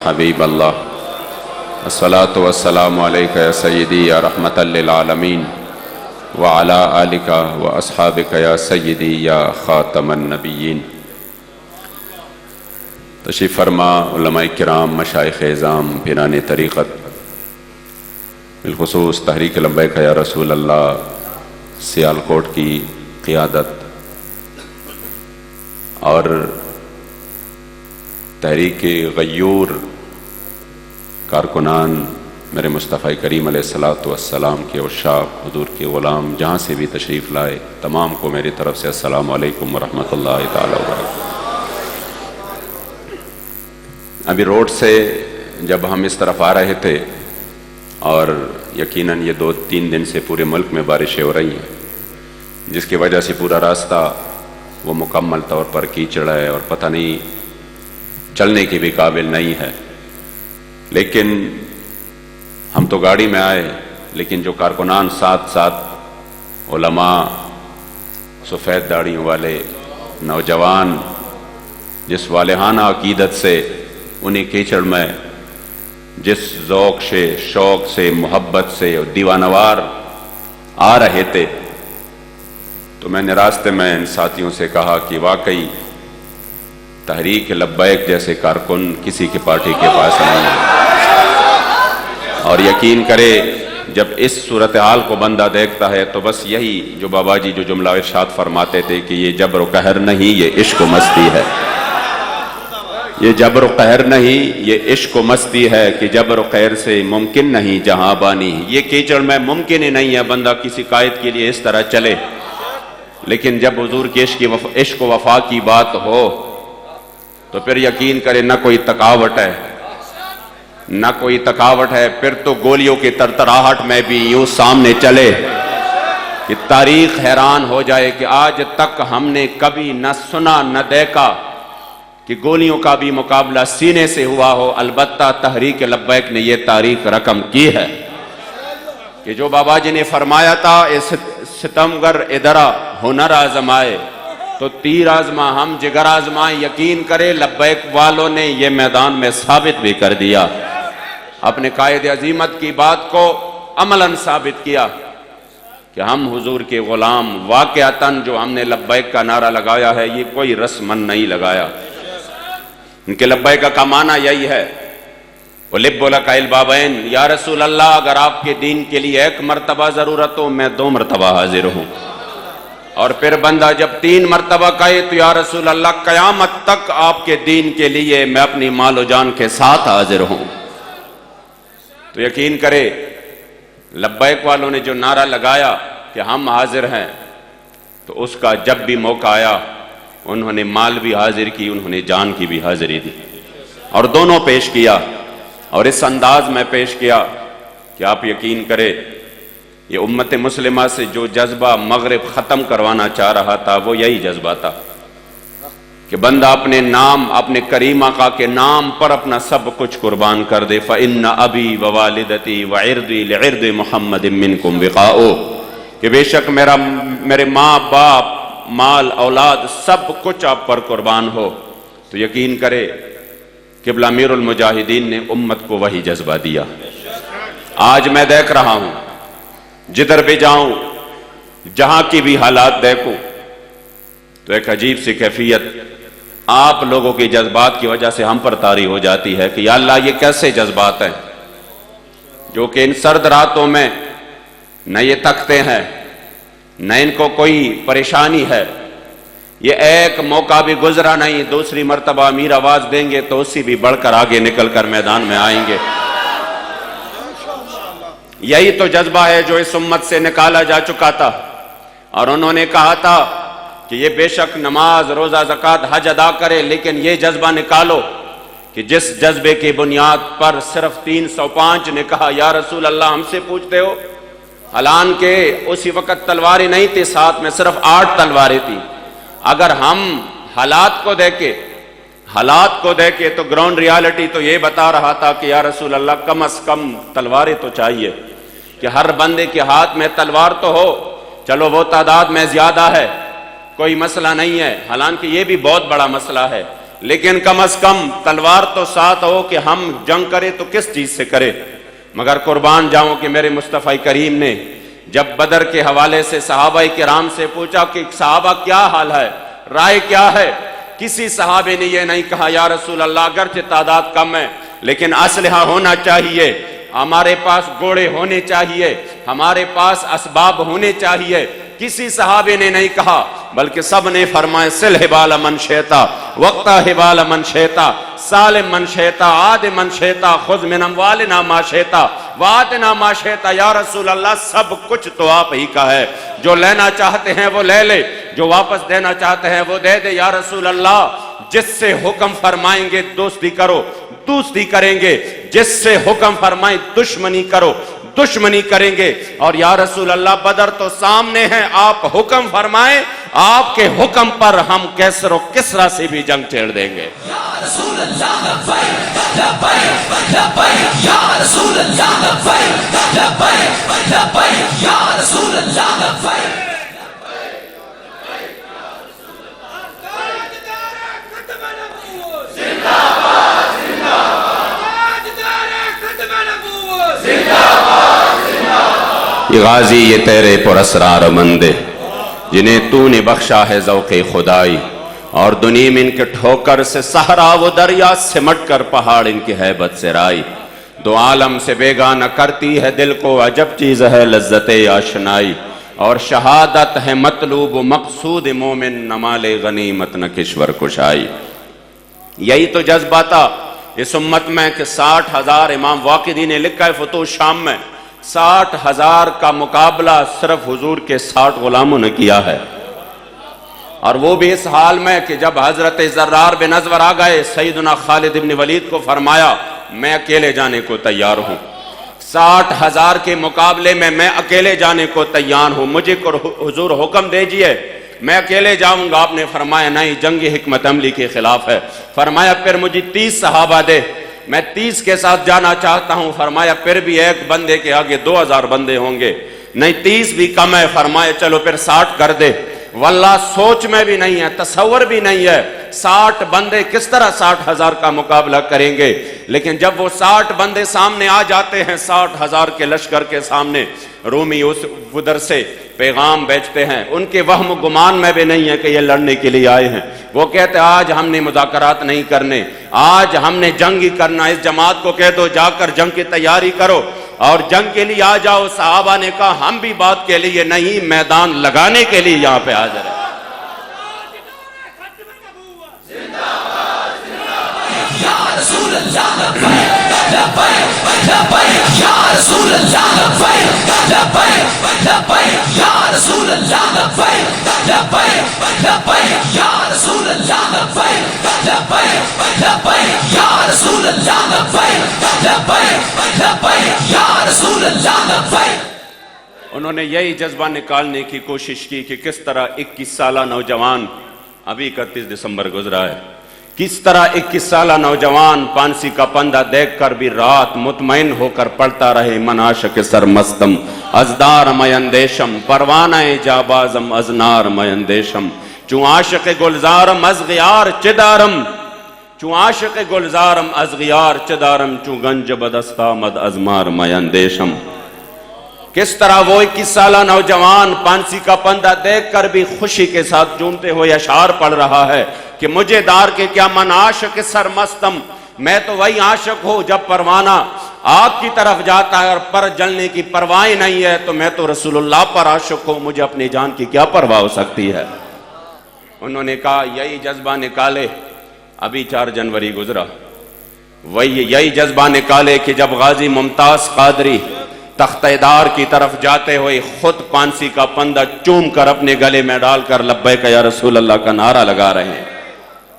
حبیب اللہ الصلاۃ والسلام علیک یا سیدی یا رحمۃ للعالمین وعلی آلک واصحابک یا سیدی یا خاتم النبیین۔ تشریف فرما علماء کرام، مشائخ اعظام، پیران طریقت، بالخصوص تحریک لبیک یا رسول اللہ سیالکوٹ کی قیادت اور تحریک غیور کارکنان، میرے مصطفیٰ کریم علیہ الصلاۃ والسلام کے عشاق، حضور کے غلام، جہاں سے بھی تشریف لائے تمام کو میری طرف سے السلام علیکم ورحمۃ اللہ تعالی وبرکاتہ۔ ابھی روڈ سے جب ہم اس طرف آ رہے تھے اور یقیناً یہ 2-3 دن سے پورے ملک میں بارشیں ہو رہی ہیں، جس کی وجہ سے پورا راستہ وہ مکمل طور پر کیچڑ ہے اور پتہ نہیں چلنے کے بھی قابل نہیں ہے۔ لیکن ہم تو گاڑی میں آئے، لیکن جو کارکنان ساتھ ساتھ علماء، سفید داڑھیوں والے نوجوان، جس والہانہ عقیدت سے انہیں کیچڑ میں جس ذوق سے، شوق سے، محبت سے اور دیوانوار آ رہے تھے، تو میں نے راستے میں ان ساتھیوں سے کہا کہ واقعی تحریک لبیک جیسے کارکن کسی کی پارٹی کے پاس نہیں ہے، اور یقین کرے جب اس صورتحال کو بندہ دیکھتا ہے تو بس یہی جو بابا جی جو جملہ ارشاد فرماتے تھے کہ یہ جبر و قہر نہیں، یہ عشق و مستی ہے۔ یہ جبر و قہر نہیں، یہ عشق و مستی ہے کہ جبر و قہر سے ممکن نہیں جہاں بانی۔ یہ کیچڑ میں ممکن ہی نہیں ہے بندہ کسی قائد کے لیے اس طرح چلے، لیکن جب حضور کے عشق و وفا کی بات ہو تو پھر یقین کرے نہ کوئی تکاوٹ ہے، نہ کوئی تکاوٹ ہے، پھر تو گولیوں کی ترتراہٹ میں بھی یوں سامنے چلے کہ تاریخ حیران ہو جائے کہ آج تک ہم نے کبھی نہ سنا نہ دیکھا کہ گولیوں کا بھی مقابلہ سینے سے ہوا ہو۔ البتہ تحریک لبیک نے یہ تاریخ رقم کی ہے کہ جو بابا جی نے فرمایا تھا ستمگر ادھرا ہنر آزمائے تو تیر آزما ہم جگر آزمائیں، یقین کرے لبیک والوں نے یہ میدان میں ثابت بھی کر دیا، اپنے قائد عظیمت کی بات کو عملاً ثابت کیا کہ ہم حضور کے غلام واقعتاً جو ہم نے لبیک کا نعرہ لگایا ہے یہ کوئی رسمن نہیں لگایا۔ ان کے لبیک کا معنی یہی ہے، وَلِبُّ لَكَ الْبَابَيْن، یا رسول اللہ اگر آپ کے دین کے لیے 1 مرتبہ ضرورت ہو میں 2 مرتبہ حاضر ہوں، اور پھر بندہ جب 3 مرتبہ کہے تو یا رسول اللہ قیامت تک آپ کے دین کے لیے میں اپنی مال و جان کے ساتھ حاضر ہوں۔ تو یقین کرے لبیک والوں نے جو نعرہ لگایا کہ ہم حاضر ہیں، تو اس کا جب بھی موقع آیا انہوں نے مال بھی حاضر کی، انہوں نے جان کی بھی حاضری دی، اور دونوں پیش کیا، اور اس انداز میں پیش کیا کہ آپ یقین کرے یہ امت مسلمہ سے جو جذبہ مغرب ختم کروانا چاہ رہا تھا وہ یہی جذبہ تھا کہ بندہ اپنے نام، اپنے کریم آقا کے نام پر اپنا سب کچھ قربان کر دے۔ فَإِنَّ أَبِي وَوَالِدَتِي وَعِرْضِي لِعِرْضِ مُحَمَّدٍ مِّنْكُمْ وِقَاءُ، کہ بے شک میرے ماں باپ، مال اولاد سب کچھ آپ پر قربان ہو۔ تو یقین کرے قبلہ امیر المجاہدین نے امت کو وہی جذبہ دیا۔ آج میں دیکھ رہا ہوں جدھر بھی جاؤں، جہاں کی بھی حالات دیکھوں تو ایک عجیب سی کیفیت آپ لوگوں کے جذبات کی وجہ سے ہم پر طاری ہو جاتی ہے کہ یا اللہ یہ کیسے جذبات ہیں جو کہ ان سرد راتوں میں نہ یہ تکتے ہیں نہ ان کو کوئی پریشانی ہے۔ یہ ایک موقع بھی گزرا نہیں، دوسری مرتبہ امیر آواز دیں گے تو اسی بھی بڑھ کر آگے نکل کر میدان میں آئیں گے۔ یہی تو جذبہ ہے جو اس امت سے نکالا جا چکا تھا، اور انہوں نے کہا تھا کہ یہ بے شک نماز، روزہ، زکوٰۃ، حج ادا کرے، لیکن یہ جذبہ نکالو کہ جس جذبے کی بنیاد پر صرف 305 نے کہا یا رسول اللہ ہم سے پوچھتے ہو، حالانکہ اسی وقت تلواریں نہیں تھی، ساتھ میں صرف 8 تلواریں تھیں۔ اگر ہم حالات کو دیکھے تو گراؤنڈ ریالٹی تو یہ بتا رہا تھا کہ یا رسول اللہ کم از کم تلواریں تو چاہیے، کہ ہر بندے کے ہاتھ میں تلوار تو ہو۔ چلو وہ تعداد میں زیادہ ہے، کوئی مسئلہ نہیں ہے، حالانکہ یہ بھی بہت بڑا مسئلہ ہے لیکن کم از کم تلوار تو ساتھ ہو کہ ہم جنگ کرے تو کس چیز سے کرے۔ مگر قربان جاؤں کہ میرے مصطفیٰ کریم نے جب بدر کے حوالے سے صحابہ کرام سے پوچھا کہ صحابہ کیا حال ہے، رائے کیا ہے، کسی صحابے نے یہ نہیں کہا یا رسول اللہ اگرچہ تعداد کم ہے لیکن اسلحہ ہونا چاہیے، ہمارے پاس گھوڑے ہونے چاہیے، ہمارے پاس اسباب ہونے چاہیے۔ کسی صحابے نے نہیں کہا، بلکہ سب نے فرمایا سل حبال من شیتا وقتا حبال من شیتا سالم من شیتا عاد من شیتا خذ من اموالنا ما شیتا واتنا ما شیتا۔ یا رسول اللہ سب کچھ تو آپ ہی کا ہے، جو لینا چاہتے ہیں وہ لے لے، جو واپس دینا چاہتے ہیں وہ دے دے۔ یا رسول اللہ جس سے حکم فرمائیں گے دوستی کرو، دوستی کریں گے، جس سے حکم فرمائیں دشمنی کرو، دشمنی کریں گے۔ اور یا رسول اللہ بدر تو سامنے ہے، آپ حکم فرمائیں، آپ کے حکم پر ہم کیسر و کسرا سے بھی جنگ چھیڑ دیں گے۔ یا رسول اللہ لبیک لبیک لبیک یا رسول اللہ لبیک لبیک لبیک یا رسول اللہ لبیک۔ یہ غازی یہ تیرے پر اسرار مندے جنہیں تو نے بخشا ہے ذوق خدائی، اور دنیا میں ان کے ٹھوکر سے صحرا و دریا سمٹ کر پہاڑ ان کی ہیبت سے رائی۔ دو عالم سے بیگانہ کرتی ہے دل کو، عجب چیز ہے لذت آشنائی، اور شہادت ہے مطلوب و مقصود مومن، نہ مال غنیمت نہ کشور کشائی۔ یہی تو جذبہ تھا اس امت میں کہ 60,000 امام واقدی نے لکھا ہے فتوح شام میں 60,000 کا مقابلہ صرف حضور کے 60 غلاموں نے کیا ہے، اور وہ بھی اس حال میں کہ جب حضرت زرار بن ازور آ گئے سیدنا خالد بن ولید کو فرمایا میں اکیلے جانے کو تیار ہوں، 60,000 کے مقابلے میں اکیلے جانے کو تیار ہوں، مجھے حضور حکم دیجئے میں اکیلے جاؤں گا۔ آپ نے فرمایا نہیں، جنگ حکمت عملی کے خلاف ہے۔ فرمایا پھر مجھے 30 صحابہ دے، میں 30 کے ساتھ جانا چاہتا ہوں۔ فرمایا پھر بھی ایک بندے کے آگے 2000 بندے ہوں گے، نہیں 30 بھی کم ہے۔ فرمایا چلو پھر 60 کر دے۔ واللہ سوچ میں بھی نہیں ہے، تصور بھی نہیں ہے 60 بندے کس طرح 60,000 کا مقابلہ کریں گے۔ لیکن جب وہ 60 بندے سامنے آ جاتے ہیں 60,000 کے لشکر کے سامنے، رومی اس ادھر سے پیغام بیچتے ہیں، ان کے وہم و گمان میں بھی نہیں ہے کہ یہ لڑنے کے لیے آئے ہیں۔ وہ کہتے ہیں آج ہم نے مذاکرات نہیں کرنے، آج ہم نے جنگ ہی کرنا، اس جماعت کو کہہ دو جا کر جنگ کی تیاری کرو اور جنگ کے لیے آ جاؤ۔ صحابہ نے کہا ہم بھی بات کے لیے نہیں، میدان لگانے کے لیے یہاں پہ حاضر ہیں۔ یا رسول اللہ لبیک لبیک لبیک یا رسول اللہ لبیک لبیک لبیک یا رسول اللہ لبیک لبیک لبیک یا رسول اللہ لبیک لبیک لبیک یا رسول اللہ لبیک لبیک لبیک یا رسول اللہ لبیک۔ انہوں نے یہی جذبہ نکالنے کی کوشش کی کہ کس طرح 21 سالہ نوجوان، ابھی 31 دسمبر گزرا ہے، کس طرح 21 سالہ نوجوان پانسی کا پندہ دیکھ کر بھی رات مطمئن ہو کر پڑھتا رہے من عاشق سرمستم ازدار میندیشم پروانہ جابازم ازنار میندیشم چون عاشق گلزارم از غیار چدارم چون عاشق گلزارم از غیار چدارم چون گنج بدست آمد ازمار میندیشم۔ کس طرح وہ 21 سالہ نوجوان پانسی کا پندہ دیکھ کر بھی خوشی کے ساتھ جھومتے ہوئے اشعار پڑھ رہا ہے کہ مجھے دار کے کیا من عاشق سرمستم، میں تو وہی عاشق ہوں جب پروانہ آگ کی طرف جاتا ہے اور پر جلنے کی پرواہ نہیں ہے، تو میں تو رسول اللہ پر عاشق ہوں، مجھے اپنی جان کی کیا پرواہ ہو سکتی ہے۔ انہوں نے کہا یہی جذبہ نکالے، ابھی 4 جنوری گزرا، یہی جذبہ نکالے کہ جب غازی ممتاز قادری تختہ دار کی طرف جاتے ہوئے خود پانسی کا پندہ چوم کر اپنے گلے میں ڈال کر لبیک یا رسول اللہ کا نعرہ لگا رہے ہیں۔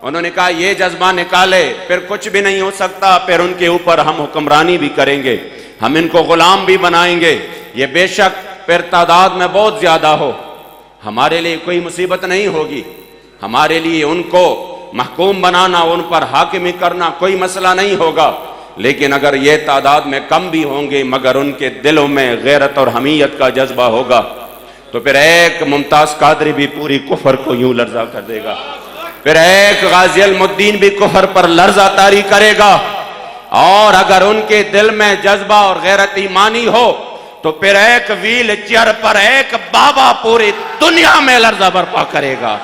انہوں نے کہا یہ جذبہ نکالے، پھر کچھ بھی نہیں ہو سکتا، پھر ان کے اوپر ہم حکمرانی بھی کریں گے، ہم ان کو غلام بھی بنائیں گے، یہ بے شک پھر تعداد میں بہت زیادہ ہو، ہمارے لیے کوئی مصیبت نہیں ہوگی، ہمارے لیے ان کو محکوم بنانا، ان پر حاکمی کرنا کوئی مسئلہ نہیں ہوگا، لیکن اگر یہ تعداد میں کم بھی ہوں گے مگر ان کے دلوں میں غیرت اور حمیت کا جذبہ ہوگا تو پھر ایک ممتاز قادری بھی پوری کفر کو یوں لرزا کر دے گا۔ پھر ایک غازی المدین بھی کفر پر لرزہ طاری کرے گا، اور اگر ان کے دل میں جذبہ اور غیرت ایمانی ہو تو پھر ایک ویل چیئر پر ایک بابا پوری دنیا میں لرزہ برپا کرے گا۔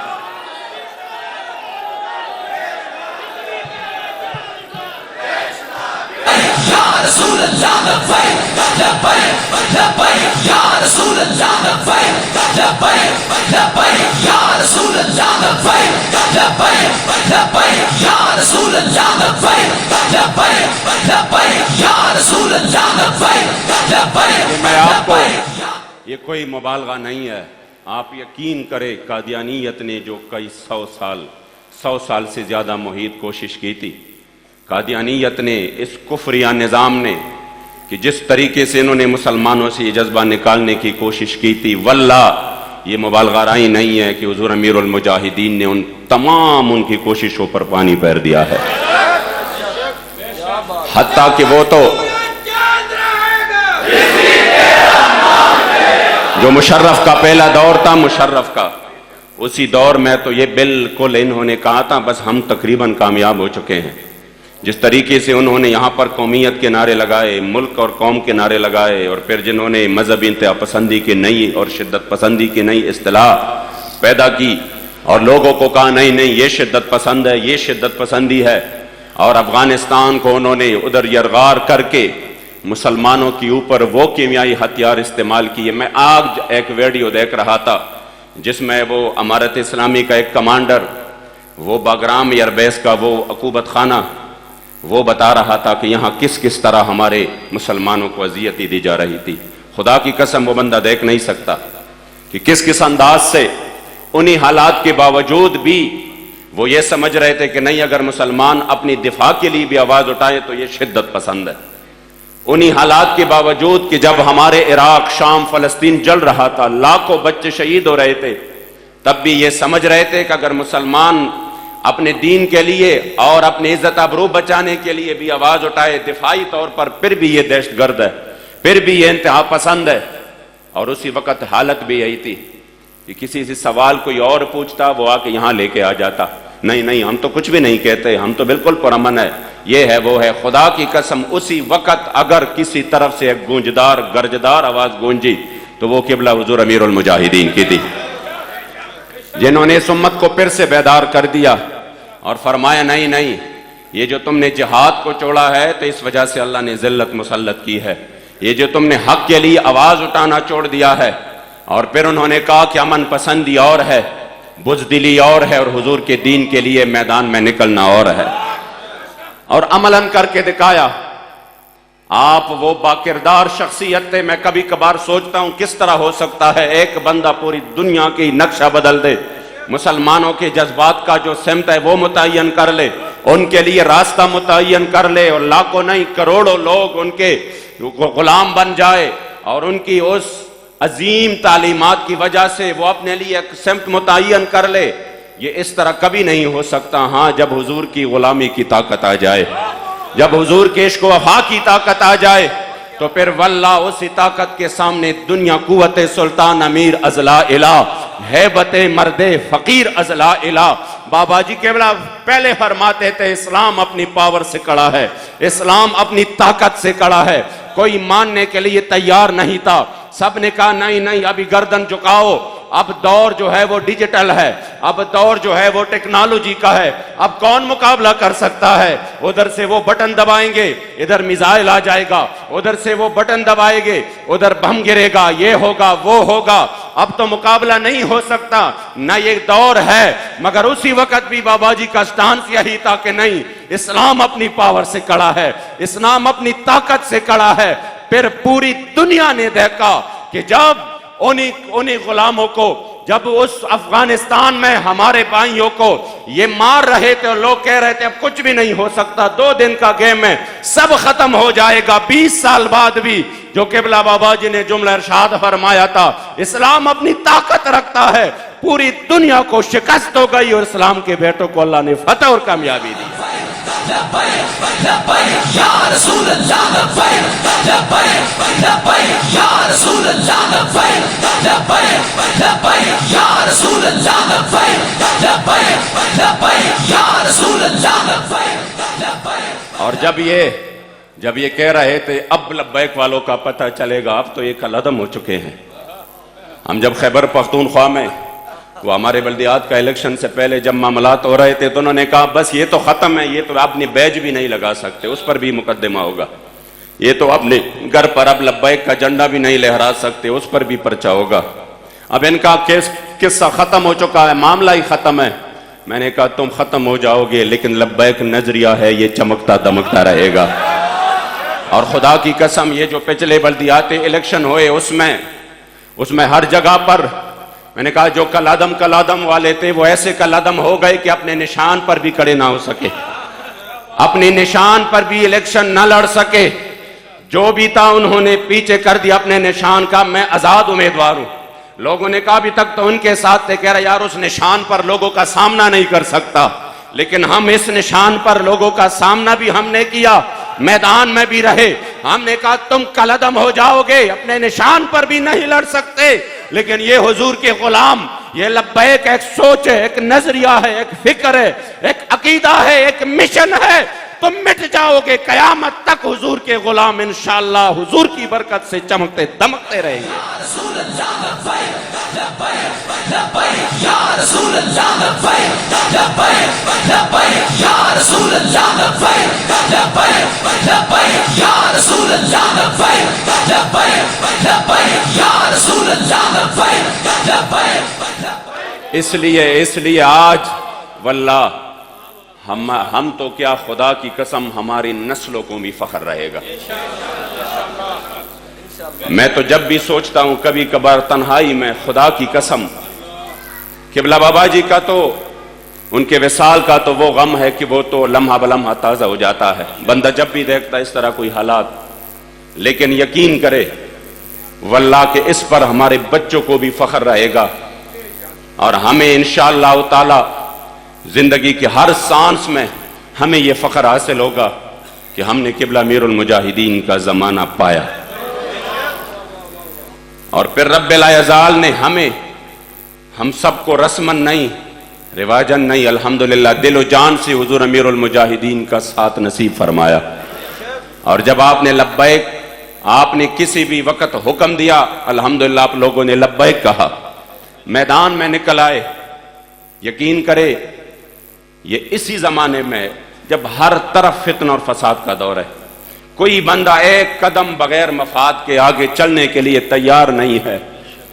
یا رسول اللہ لبیک لبیک لبیک یا رسول اللہ لبیک لبیک لبیک یا رسول اللہ لبیک لبیک لبیک یا رسول اللہ لبیک لبیک لبیک یا رسول اللہ لبیک لبیک میں آپ کو یہ کوئی مبالغہ نہیں ہے، آپ یقین کریں قادیانیت نے جو کئی سو سال سے زیادہ محیط کوشش کی تھی، قادیانیت نے اس کفریہ نظام نے کہ جس طریقے سے انہوں نے مسلمانوں سے یہ جذبہ نکالنے کی کوشش کی تھی، واللہ یہ مبالغہ رائی نہیں ہے کہ حضور امیر المجاہدین نے ان تمام کی کوششوں پر پانی پھیر دیا ہے، حتیٰ کہ وہ تو جو مشرف کا پہلا دور تھا، مشرف کا اسی دور میں تو یہ بالکل انہوں نے کہا تھا بس ہم تقریباً کامیاب ہو چکے ہیں۔ جس طریقے سے انہوں نے یہاں پر قومیت کے نعرے لگائے، ملک اور قوم کے نعرے لگائے، اور پھر جنہوں نے مذہبی انتہا پسندی کی نئی اور شدت پسندی کی نئی اصطلاح پیدا کی اور لوگوں کو کہا نہیں نہیں یہ شدت پسند ہے، یہ شدت پسندی ہے، اور افغانستان کو انہوں نے ادھر یرغار کر کے مسلمانوں کے اوپر وہ کیمیائی ہتھیار استعمال کیے۔ میں آج ایک ویڈیو دیکھ رہا تھا جس میں وہ امارت اسلامی کا ایک کمانڈر، وہ باگرام ایئر بیس کا وہ عقوبت خانہ، وہ بتا رہا تھا کہ یہاں کس طرح ہمارے مسلمانوں کو اذیتیں دی جا رہی تھی۔ خدا کی قسم وہ بندہ دیکھ نہیں سکتا کہ کس انداز سے انہی حالات کے باوجود بھی وہ یہ سمجھ رہے تھے کہ نہیں اگر مسلمان اپنی دفاع کے لیے بھی آواز اٹھائے تو یہ شدت پسند ہے۔ انہی حالات کے باوجود کہ جب ہمارے عراق، شام، فلسطین جل رہا تھا، لاکھوں بچے شہید ہو رہے تھے، تب بھی یہ سمجھ رہے تھے کہ اگر مسلمان اپنے دین کے لیے اور اپنی عزت آبرو بچانے کے لیے بھی آواز اٹھائے دفاعی طور پر، پھر بھی یہ دہشت گرد ہے، پھر بھی یہ انتہا پسند ہے۔ اور اسی وقت حالت بھی یہی تھی کہ کسی سے سوال کوئی اور پوچھتا، وہ آ کے یہاں لے کے آ جاتا، نہیں نہیں ہم تو کچھ بھی نہیں کہتے، ہم تو بالکل پرامن ہے، یہ ہے وہ ہے۔ خدا کی قسم اسی وقت اگر کسی طرف سے ایک گونجدار گرجدار آواز گونجی تو وہ قبلہ حضور امیر المجاہدین کی تھی، جنہوں نے اس امت کو پھر سے بیدار کر دیا اور فرمایا نہیں نہیں یہ جو تم نے جہاد کو چھوڑا ہے تو اس وجہ سے اللہ نے ذلت مسلط کی ہے، یہ جو تم نے حق کے لیے آواز اٹھانا چھوڑ دیا ہے۔ اور پھر انہوں نے کہا کہ امن پسندی اور ہے، بزدلی اور ہے، اور حضور کے دین کے لیے میدان میں نکلنا اور ہے، اور عملاً کر کے دکھایا۔ آپ وہ باکردار شخصیت تھے، میں کبھی کبھار سوچتا ہوں کس طرح ہو سکتا ہے ایک بندہ پوری دنیا کی نقشہ بدل دے، مسلمانوں کے جذبات کا جو سمت ہے وہ متعین کر لے، ان کے لیے راستہ متعین کر لے، اور لاکھوں نہیں کروڑوں لوگ ان کے غلام بن جائے، اور ان کی اس عظیم تعلیمات کی وجہ سے وہ اپنے لیے ایک سمت متعین کر لے۔ یہ اس طرح کبھی نہیں ہو سکتا، ہاں جب حضور کی غلامی کی طاقت آ جائے، جب حضور کے عشق و وفا کی طاقت آ جائے تو پھر واللہ اسی طاقت کے سامنے دنیا قوت سلطان امیر ازلا الہ، ہیبت مرد فقیر ازلا الہ۔ بابا جی قبلہ پہلے فرماتے تھے اسلام اپنی پاور سے کڑا ہے، اسلام اپنی طاقت سے کڑا ہے، کوئی ماننے کے لیے تیار نہیں تھا، سب نے کہا نہیں نہیں ابھی گردن جھکاؤ، اب دور جو ہے وہ ڈیجیٹل ہے، اب دور جو ہے وہ ٹیکنالوجی کا ہے، اب کون مقابلہ کر سکتا ہے؟ ادھر سے وہ بٹن دبائیں گے ادھر میزائل آ جائے گا، ادھر سے وہ بٹن دبائیں گے ادھر بم گرے گا، یہ ہوگا وہ ہوگا، اب تو مقابلہ نہیں ہو سکتا، نہ یہ دور ہے۔ مگر اسی وقت بھی بابا جی کا سٹانس یہی تھا کہ نہیں، اسلام اپنی پاور سے کڑا ہے، اسلام اپنی طاقت سے کڑا ہے۔ پھر پوری دنیا نے دیکھا کہ جب انہی غلاموں کو، جب اس افغانستان میں ہمارے بھائیوں کو یہ مار رہے تھے اور لوگ کہہ رہے تھے اب کچھ بھی نہیں ہو سکتا، 2 دن کا گیم ہے، سب ختم ہو جائے گا، 20 سال بعد بھی جو قبلہ بابا جی نے جملہ ارشاد فرمایا تھا اسلام اپنی طاقت رکھتا ہے، پوری دنیا کو شکست ہو گئی اور اسلام کے بیٹوں کو اللہ نے فتح اور کامیابی دی۔ یا رسول اللہ لبیک لبیک لبیک یا رسول اللہ لبیک لبیک لبیک یا رسول اللہ لبیک لبیک لبیک یا رسول اللہ لبیک لبیک. اور جب یہ کہہ رہے تھے اب لبیک والوں کا پتہ چلے گا، اب تو یہ کالعدم ہو چکے ہیں. ہم جب خیبر پختونخوا میں وہ ہمارے بلدیات کا الیکشن سے پہلے جب معاملات ہو رہے تھے تو انہوں نے کہا بس یہ تو ختم ہے، یہ تو اپنی بیج بھی نہیں لگا سکتے، اس پر بھی مقدمہ ہوگا. یہ تو اپنے گھر پر اب لبیک کا جھنڈا بھی نہیں لہرا سکتے، اس پر بھی پرچہ ہوگا. اب ان کا قصہ ختم ہو چکا ہے، معاملہ ہی ختم ہے. میں نے کہا تم ختم ہو جاؤ گے لیکن لبیک نظریہ ہے، یہ چمکتا دمکتا رہے گا. اور خدا کی قسم یہ جو پچھلے بلدیاتی الیکشن ہوئے اس میں ہر جگہ پر میں نے کہا جو کالعدم والے تھے وہ ایسے کالعدم ہو گئے کہ اپنے نشان پر بھی کھڑے نہ ہو سکے، اپنے نشان پر بھی الیکشن نہ لڑ سکے. جو بھی تھا انہوں نے پیچھے کر دیا اپنے نشان کا. میں آزاد امیدوار ہوں. لوگوں نے کہا ابھی تک تو ان کے ساتھ تھے، کہہ رہا یار اس نشان پر لوگوں کا سامنا نہیں کر سکتا، لیکن ہم اس نشان پر لوگوں کا سامنا بھی ہم نے کیا، میدان میں بھی رہے. ہم نے کہا تم کالعدم ہو جاؤ گے، اپنے نشان پر بھی نہیں لڑ سکتے، لیکن یہ حضور کے غلام، یہ لبیک ایک سوچ ہے، ایک نظریہ ہے، ایک فکر ہے، ایک عقیدہ ہے، ایک مشن ہے. تم مٹ جاؤ گے، قیامت تک حضور کے غلام انشاءاللہ حضور کی برکت سے چمکتے دمکتے رہیں گے. رسول اللہ لبیک لبیک لبیک یا رسول اللہ لبیک لبیک لبیک یا رسول اللہ لبیک لبیک لبیک یا رسول اللہ لبیک لبیک لبیک یا رسول اللہ لبیک لبیک. اس لیے آج واللہ ہم تو کیا خدا کی قسم ہماری نسلوں کو بھی فخر رہے گا. میں تو جب بھی سوچتا ہوں کبھی کبھار تنہائی میں، خدا کی قسم قبلہ بابا جی کا تو ان کے وصال کا تو وہ غم ہے کہ وہ تو لمحہ بلمحہ تازہ ہو جاتا ہے بندہ جب بھی دیکھتا اس طرح کوئی حالات. لیکن یقین کرے واللہ کہ اس پر ہمارے بچوں کو بھی فخر رہے گا، اور ہمیں انشاءاللہ تعالی زندگی کے ہر سانس میں ہمیں یہ فخر حاصل ہوگا کہ ہم نے قبلہ امیر المجاہدین کا زمانہ پایا. اور پھر رب لا یزال نے ہم سب کو رسمن نہیں، رواجن نہیں، الحمدللہ دل و جان سے حضور امیر المجاہدین کا ساتھ نصیب فرمایا. اور جب آپ نے لبیک، آپ نے کسی بھی وقت حکم دیا، الحمدللہ آپ لوگوں نے لبیک کہا، میدان میں نکل آئے. یقین کرے یہ اسی زمانے میں جب ہر طرف فتنہ اور فساد کا دور ہے، کوئی بندہ ایک قدم بغیر مفاد کے آگے چلنے کے لیے تیار نہیں ہے.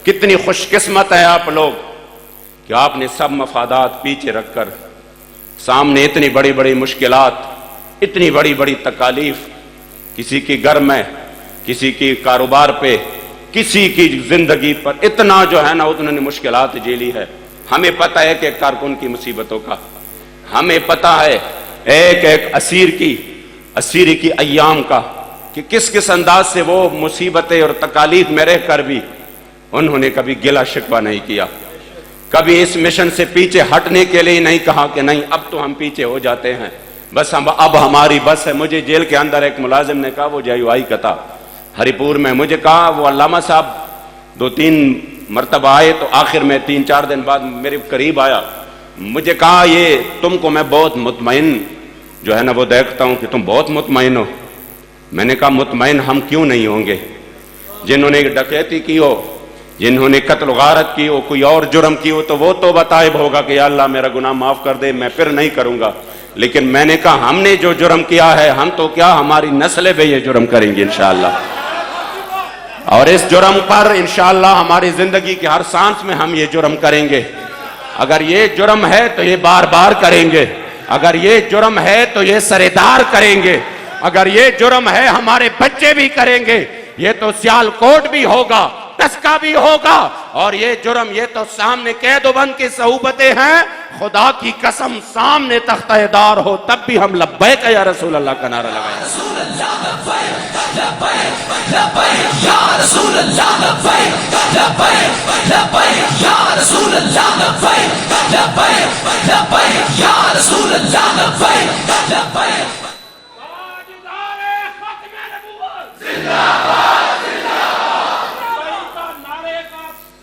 کتنی خوش قسمت ہے آپ لوگ کہ آپ نے سب مفادات پیچھے رکھ کر سامنے اتنی بڑی بڑی مشکلات، اتنی بڑی بڑی تکالیف، کسی کی گھر میں، کسی کی کاروبار پہ، کسی کی زندگی پر اتنا جو ہے نا انہوں نے مشکلات جھیلی ہے. ہمیں پتہ ہے کہ کارکن کی مصیبتوں کا، ہمیں پتہ ہے ایک ایک اسیری کی ایام کا کہ کس انداز سے وہ مصیبتیں اور تکالیف میں رہ کر بھی انہوں نے کبھی گلہ شکوہ نہیں کیا، کبھی اس مشن سے پیچھے ہٹنے کے لیے نہیں کہا کہ نہیں اب تو ہم پیچھے ہو جاتے ہیں، بس اب ہماری بس ہے. مجھے جیل کے اندر ایک ملازم نے کہا، وہ JUI کا تھا ہری پور میں، مجھے کہا وہ علامہ صاحب 2-3 مرتبہ آئے تو آخر میں 3-4 دن بعد میرے قریب آیا، مجھے کہا یہ تم کو میں بہت مطمئن جو ہے نا وہ دیکھتا ہوں کہ تم بہت مطمئن ہو. میں نے کہا مطمئن ہم کیوں نہیں ہوں گے؟ جنہوں نے ڈکیتی کی ہو، جنہوں نے قتل و غارت کی ہو، کوئی اور جرم کی ہو تو وہ تو بتائب ہوگا کہ یا اللہ میرا گناہ معاف کر دے، میں پھر نہیں کروں گا. لیکن میں نے کہا ہم نے جو جرم کیا ہے، ہم تو کیا ہماری نسلیں بھی یہ جرم کریں گی انشاءاللہ، اور اس جرم پر انشاءاللہ ہماری زندگی کے ہر سانس میں ہم یہ جرم کریں گے. اگر یہ جرم ہے تو یہ بار بار کریں گے، اگر یہ جرم ہے تو یہ سردار کریں گے، اگر یہ جرم ہے ہمارے بچے بھی کریں گے. یہ تو سیال کوٹ بھی ہوگا، ٹسکا بھی ہوگا، اور یہ جرم یہ تو سامنے قید و بند کی صحبتیں ہیں. خدا کی قسم سامنے تختہ دار ہو تب بھی ہم لبیک یا رسول اللہ کا نعرہ لگائیں. لبیک یا رسول اللہ لبیک لبیک لبیک یا رسول اللہ لبیک لبیک لبیک یا رسول اللہ لبیک لبیک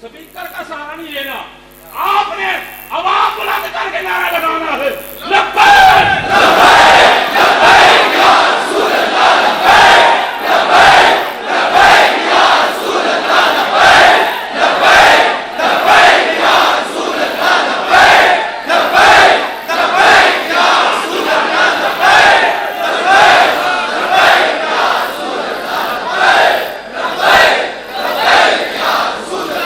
سپیکر کا سہارا نہیں لینا، آپ نے آواز بلند کر کے نعرہ لگانا ہے لبیک لبیک لبیک یا رسول اللہ لبیک لبیک لبیک یا رسول اللہ لبیک لبیک لبیک یا رسول اللہ لبیک لبیک لبیک یا رسول اللہ لبیک لبیک لبیک یا رسول اللہ لبیک لبیک لبیک یا رسول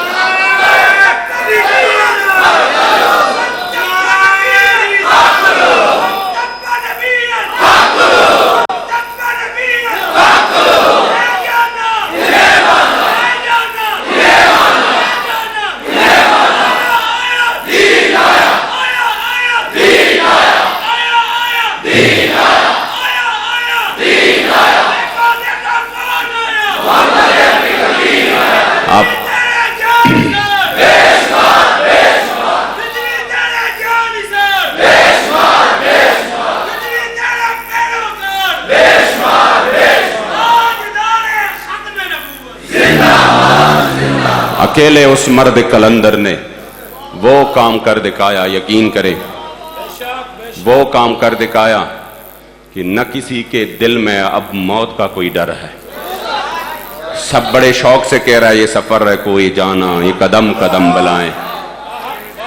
اکیلے اس مرد کلندر نے وہ کام کر دکھایا، یقین کرے وہ کام کر دکھایا کہ نہ کسی کے دل میں اب موت کا کوئی ڈر ہے۔ سب بڑے شوق سے کہہ رہا ہے یہ سفر ہے کوئی جانا، یہ قدم قدم بلائیں۔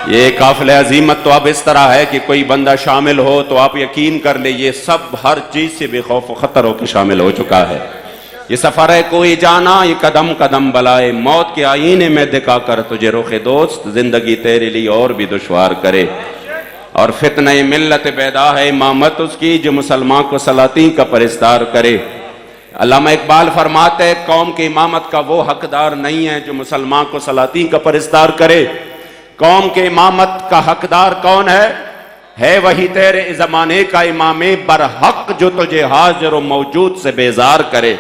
یہ قافلہ عظیمت تو اب اس طرح ہے کہ کوئی بندہ شامل ہو تو آپ یقین کر لیں یہ سب ہر چیز سے بے خوف و خطر ہو کے شامل ہو چکا ہے۔ یہ سفر ہے کوئی جانا، یہ قدم قدم بلائے، موت کے آئینے میں دکھا کر تجھے رخ دوست، زندگی تیرے لیے اور بھی دشوار کرے۔ اور فتنہ ملت پیدا ہے امامت اس کی جو مسلمان کو سلاطین کا پرستار کرے۔ علامہ اقبال فرماتے ہیں قوم کی امامت کا وہ حقدار نہیں ہے جو مسلمان کو سلاطین کا پرستار کرے۔ قوم کے امامت کا حقدار کون ہے وہی تیرے زمانے کا امام برحق جو تجھے حاضر و موجود سے بیزار کرے۔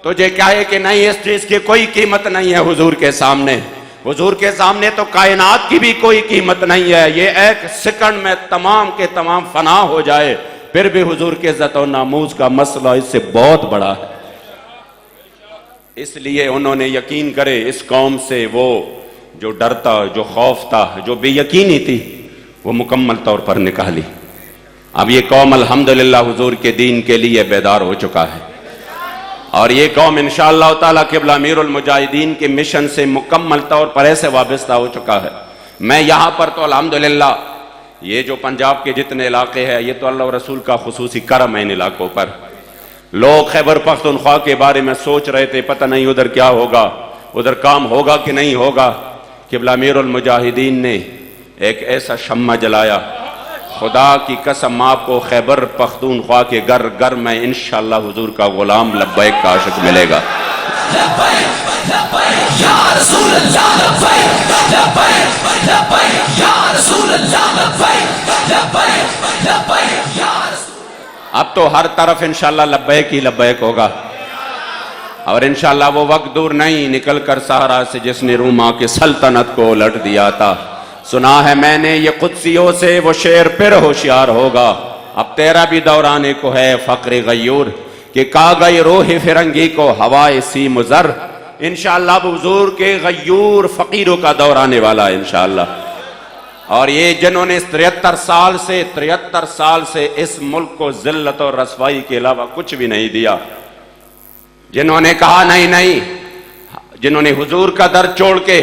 تجھے کہے کہ نہیں اس چیز کی کوئی قیمت نہیں ہے حضور کے سامنے، حضور کے سامنے تو کائنات کی بھی کوئی قیمت نہیں ہے، یہ ایک سیکنڈ میں تمام کے تمام فنا ہو جائے، پھر بھی حضور کے عزت و ناموز کا مسئلہ اس سے بہت بڑا ہے۔ اس لیے انہوں نے یقین کرے اس قوم سے وہ جو ڈرتا، جو خوف تھا، جو بے یقینی تھی، وہ مکمل طور پر نکالی۔ اب یہ قوم الحمدللہ حضور کے دین کے لیے بیدار ہو چکا ہے، اور یہ قوم انشاءاللہ تعالیٰ قبلہ امیر المجاہدین کے مشن سے مکمل طور پر ایسے وابستہ ہو چکا ہے۔ میں یہاں پر تو الحمدللہ یہ جو پنجاب کے جتنے علاقے ہیں یہ تو اللہ و رسول کا خصوصی کرم ہے ان علاقوں پر۔ لوگ خیبر پختونخوا کے بارے میں سوچ رہے تھے پتہ نہیں ادھر کیا ہوگا، ادھر کام ہوگا کہ نہیں ہوگا۔ قبلہ امیر المجاہدین نے ایک ایسا شمع جلایا، خدا کی قسم آپ کو خیبر پختونخوا کے گھر گھر میں انشاءاللہ حضور کا غلام لبیک کا عاشق ملے گا۔ لبیک لبیک یا رسول اللہ لبیک لبیک لبیک یا رسول اللہ لبیک لبیک لبیک یا رسول۔ اب تو ہر طرف انشاءاللہ لبیک ہی لبیک ہوگا، اور انشاءاللہ وہ وقت دور نہیں نکل کر صحرا سے جس نے روما کی سلطنت کو الٹ دیا تھا۔ سنا ہے میں نے یہ قدسیوں سے وہ شعر پھر ہوشیار ہوگا، اب تیرا بھی دورانے کو ہے فقر غیور کہ کہا گئی روح فرنگی کو ہوائے سیم و زر۔ انشاءاللہ حضور کے غیور فقیروں کا دور آنے والا ہے انشاءاللہ۔ اور یہ جنہوں نے 73 سال سے اس ملک کو ذلت اور رسوائی کے علاوہ کچھ بھی نہیں دیا، جنہوں نے کہا نہیں، جنہوں نے حضور کا در چھوڑ کے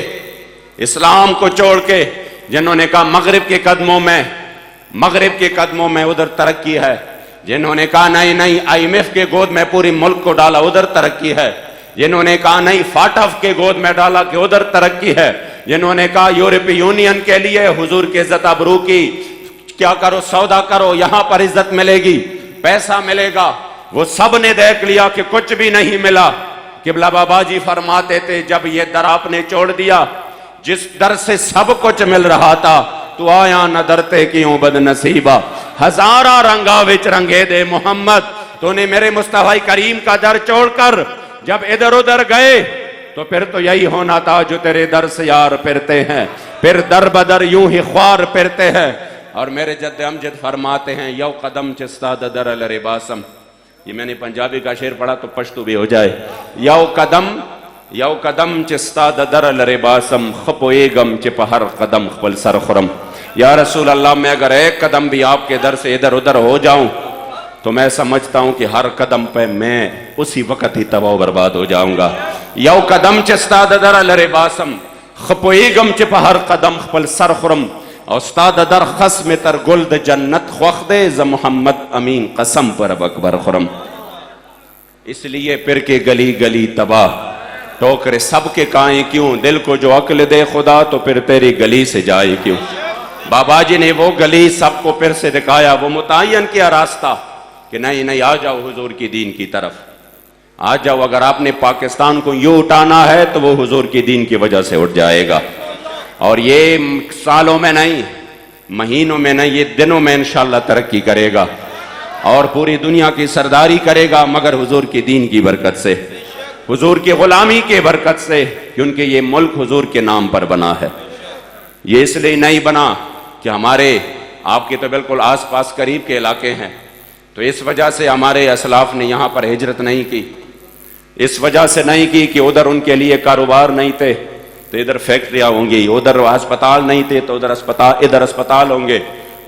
اسلام کو چھوڑ کے، جنہوں نے کہا مغرب کے قدموں میں ادھر ترقی ہے، جنہوں نے کہا نہیں IMF کے گود میں پوری ملک کو ڈالا ادھر ترقی ہے، جنہوں نے کہا نہیں فاٹف کے گود میں ڈالا کہ ادھر ترقی ہے، جنہوں نے کہا یورپی یونین کے لیے حضور کے عزت ابرو کی کیا کرو سودا کرو یہاں پر عزت ملے گی، پیسہ ملے گا، وہ سب نے دیکھ لیا کہ کچھ بھی نہیں ملا۔ قبلہ بابا جی فرماتے تھے جب یہ در آپ نے چھوڑ دیا جس در سے سب کچھ مل رہا تھا تو آیا نہ درتے کیوں بد نصیبہ، ہزارہ رنگا وچ رنگے دے محمد، تو نے میرے مصطفی کریم کا در چھوڑ کر جب ادھر ادھر گئے تو پھر تو یہی ہونا تھا جو تیرے در سے یار پھرتے ہیں، پھر در بدر یوں ہی خوار پھرتے ہیں۔ اور میرے جد امجد فرماتے ہیں یو قدم چستا در لرباسم، یہ میں نے پنجابی کا شعر پڑھا تو پشتو بھی ہو جائے، یو قدم چستا در لرباسم خپو ایگم چپ ہر قدم خپل سر خرم۔ یا رسول اللہ، میں اگر ایک قدم بھی آپ کے در سے ادھر ادھر ہو جاؤں تو میں سمجھتا ہوں کہ ہر قدم پہ میں اسی وقت ہی تباہ و برباد ہو جاؤں گا۔ یو قدم چستا در لرباسم خپو ایگم چپ ہر قدم خپل سر خرم، استاد در خسم تر گلد جنت خوخ دے ز محمد امین قسم پر اب اکبر خرم۔ اس لیے پھر کے گلی گلی تباہ ٹوکرے سب کے کائیں کیوں، دل کو جو عقل دے خدا تو پھر تیری گلی سے جائے کیوں۔ بابا جی نے وہ گلی سب کو پھر سے دکھایا، وہ متعین کیا راستہ کہ نہیں آ جاؤ حضور کی دین کی طرف، آ جاؤ۔ اگر آپ نے پاکستان کو یوں اٹھانا ہے تو وہ حضور کی دین کی وجہ سے اٹھ جائے گا، اور یہ سالوں میں نہیں، مہینوں میں نہیں، یہ دنوں میں انشاءاللہ ترقی کرے گا اور پوری دنیا کی سرداری کرے گا، مگر حضور کی دین کی برکت سے، حضور کی غلامی کے برکت سے، کیونکہ یہ ملک حضور کے نام پر بنا ہے۔ یہ اس لیے نہیں بنا کہ ہمارے آپ کے تو بالکل آس پاس قریب کے علاقے ہیں، تو اس وجہ سے ہمارے اسلاف نے یہاں پر ہجرت نہیں کی، اس وجہ سے نہیں کی کہ ادھر ان کے لیے کاروبار نہیں تھے تو ادھر فیکٹریاں ہوں گی، ادھر ہسپتال نہیں تھے تو ادھر ہسپتال ہوں گے،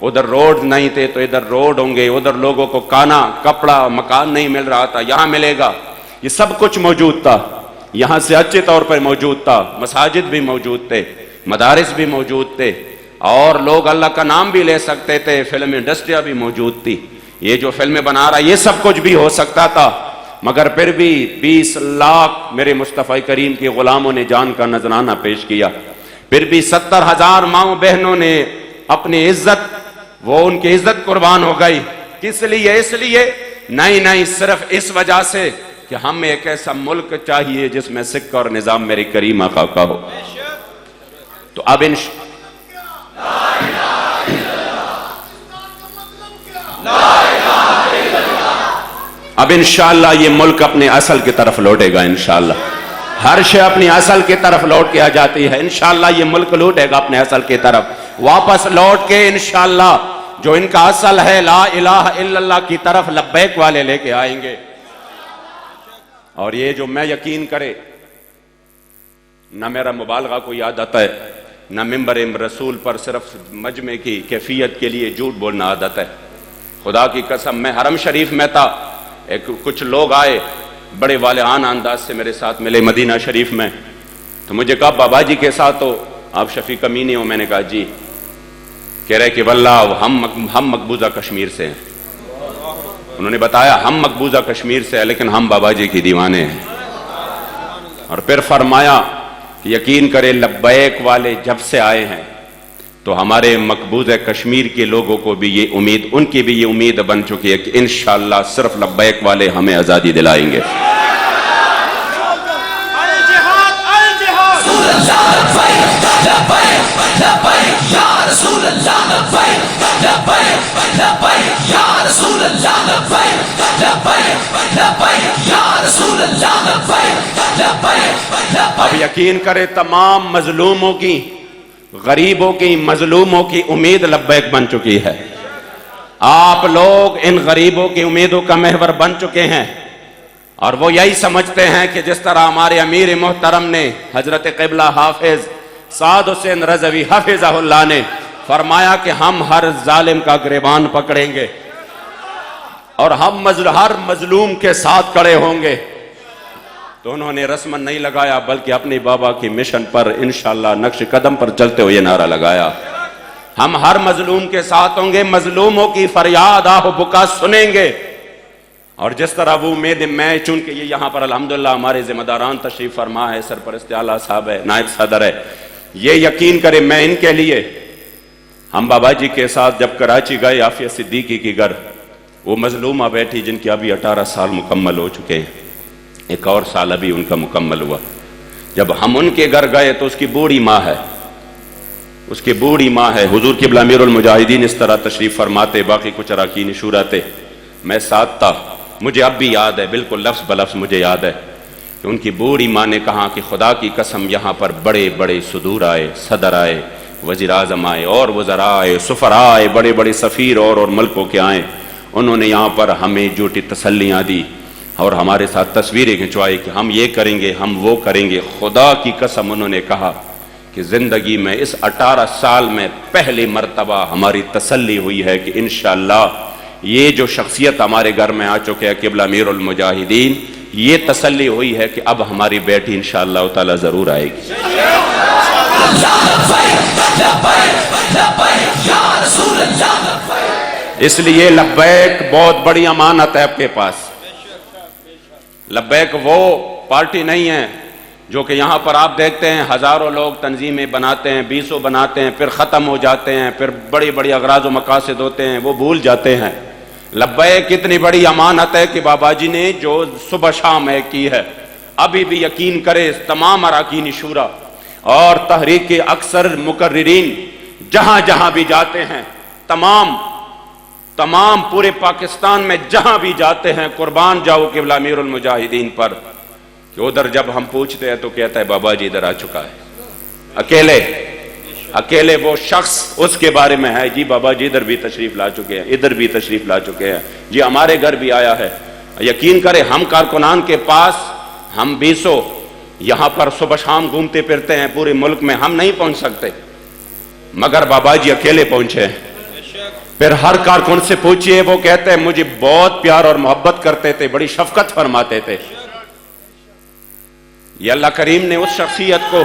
ادھر روڈ نہیں تھے تو ادھر روڈ ہوں گے، ادھر لوگوں کو کھانا کپڑا مکان نہیں مل رہا تھا، یہاں ملے گا۔ یہ سب کچھ موجود تھا، یہاں سے اچھے طور پر موجود تھا، مساجد بھی موجود تھے، مدارس بھی موجود تھے، اور لوگ اللہ کا نام بھی لے سکتے تھے، فلم انڈسٹریاں بھی موجود تھی، یہ جو فلمیں بنا رہا یہ سب کچھ بھی ہو سکتا تھا، مگر پھر بھی 20 لاکھ میرے مصطفیٰ کریم کے غلاموں نے جان کا نذرانہ پیش کیا، پھر بھی 70,000 ماؤں بہنوں نے اپنی عزت، وہ ان کی عزت قربان ہو گئی۔ کس لیے؟ اس لیے نہیں، صرف اس وجہ سے کہ ہمیں ایک ایسا ملک چاہیے جس میں سکہ اور نظام میری کریم آقا کا ہو۔ تو اب انشاءاللہ یہ ملک اپنے اصل کی طرف لوٹے گا، انشاءاللہ ہر شے اپنی اصل کی طرف لوٹ کے آ جاتی ہے، انشاءاللہ یہ ملک لوٹے گا اپنے اصل کی طرف، واپس لوٹ کے انشاءاللہ جو ان کا اصل ہے لا الہ الا اللہ کی طرف لبیک والے لے کے آئیں گے۔ اور یہ جو میں یقین کرے، نہ میرا مبالغہ کوئی عادت ہے، نہ ممبر رسول پر صرف مجمع کی کیفیت کے لیے جھوٹ بولنا عادت ہے۔ خدا کی قسم، میں حرم شریف میں تھا، کچھ لوگ آئے بڑے والہانہ انداز سے میرے ساتھ ملے مدینہ شریف میں، تو مجھے کہا بابا جی کے ساتھ تو آپ شفیق امینی ہو؟ میں نے کہا جی۔ کہہ رہے کہ واللہ ہم مقبوضہ کشمیر سے ہیں۔ انہوں نے بتایا ہم مقبوضہ کشمیر سے ہیں لیکن ہم بابا جی کی دیوانے ہیں۔ اور پھر فرمایا کہ یقین کرے لبیک والے جب سے آئے ہیں تو ہمارے مقبوضہ کشمیر کے لوگوں کو بھی یہ امید، ان کی بھی یہ امید بن چکی ہے کہ انشاءاللہ صرف لبیک والے ہمیں آزادی دلائیں گے۔ اب یقین کرے تمام مظلوموں کی، غریبوں کی، مظلوموں کی امید لبیک بن چکی ہے۔ آپ لوگ ان غریبوں کی امیدوں کا محور بن چکے ہیں، اور وہ یہی سمجھتے ہیں کہ جس طرح ہمارے امیر محترم نے حضرت قبلہ حافظ سعد حسین رضوی حفظہ اللہ نے فرمایا کہ ہم ہر ظالم کا گریبان پکڑیں گے اور ہم ہر مظلوم کے ساتھ کھڑے ہوں گے، تو انہوں نے رسمن نہیں لگایا بلکہ اپنی بابا کی مشن پر انشاءاللہ نقش قدم پر چلتے ہوئے نعرہ لگایا، ہم ہر مظلوم کے ساتھ ہوں گے، مظلوموں کی فریاد آہ و بکا سنیں گے۔ اور جس طرح وہ امید میں، چونکہ یہ یہاں پر الحمدللہ ہمارے ذمہ داران تشریف فرما ہے، سرپرست اعلیٰ صاحب ہے، نائب صدر ہے، یہ یقین کرے میں ان کے لیے، ہم بابا جی کے ساتھ جب کراچی گئے عافیہ صدیقی کی گھر، وہ مظلومہ بیٹھی جن کے ابھی 18 سال مکمل ہو چکے ہیں، ایک اور سال ابھی ان کا مکمل ہوا، جب ہم ان کے گھر گئے تو اس کی بوڑھی ماں ہے، اس کی بوڑھی ماں ہے، حضور قبلہ امیر المجاہدین اس طرح تشریف فرماتے، باقی کچھ اراکین شورا تھے، میں ساتھ تھا، مجھے اب بھی یاد ہے، بالکل لفظ بلفظ مجھے یاد ہے، کہ ان کی بوڑھی ماں نے کہا کہ خدا کی قسم یہاں پر بڑے بڑے صدور آئے، صدر آئے، وزیر اعظم آئے اور وزراء آئے، سفراء آئے، بڑے بڑے سفیر اور ملکوں کے آئے، انہوں نے یہاں پر ہمیں جھوٹی تسلیاں دی اور ہمارے ساتھ تصویریں کھنچوائی کہ ہم یہ کریں گے، ہم وہ کریں گے۔ خدا کی قسم انہوں نے کہا کہ زندگی میں اس 18 سال میں پہلی مرتبہ ہماری تسلی ہوئی ہے کہ انشاءاللہ یہ جو شخصیت ہمارے گھر میں آ چکے ہیں قبلہ امیر المجاہدین، یہ تسلی ہوئی ہے کہ اب ہماری بیٹی انشاءاللہ تعالی ضرور آئے گی۔ اس لیے لبیک بہت بڑی امانت ہے آپ کے پاس۔ لبیک وہ پارٹی نہیں ہے جو کہ یہاں پر آپ دیکھتے ہیں ہزاروں لوگ تنظیمیں بناتے ہیں، 20 بناتے ہیں، پھر ختم ہو جاتے ہیں، پھر بڑی بڑی اغراض و مقاصد ہوتے ہیں، وہ بھول جاتے ہیں۔ لبیک اتنی بڑی امانت ہے کہ بابا جی نے جو صبح شام ہے کی ہے، ابھی بھی یقین کرے تمام اراکین شورا اور تحریک کے اکثر مقررین جہاں جہاں بھی جاتے ہیں، تمام پورے پاکستان میں جہاں بھی جاتے ہیں، قربان جاؤ قبلہ امیر المجاہدین پر، کہ ادھر جب ہم پوچھتے ہیں تو کہتا ہے بابا جی ادھر آ چکا ہے، اکیلے وہ شخص اس کے بارے میں ہے، جی بابا جی ادھر بھی تشریف لا چکے ہیں، ادھر بھی تشریف لا چکے ہیں، جی ہمارے گھر بھی آیا ہے۔ یقین کرے ہم کارکنان کے پاس ہم 20 یہاں پر صبح شام گھومتے پھرتے ہیں پورے ملک میں، ہم نہیں پہنچ سکتے، مگر بابا جی اکیلے پہنچے ہیں۔ پھر ہر کارکن سے پوچھئے، وہ کہتے ہیں مجھے بہت پیار اور محبت کرتے تھے، بڑی شفقت فرماتے تھے۔ یہ اللہ کریم نے اس شخصیت کو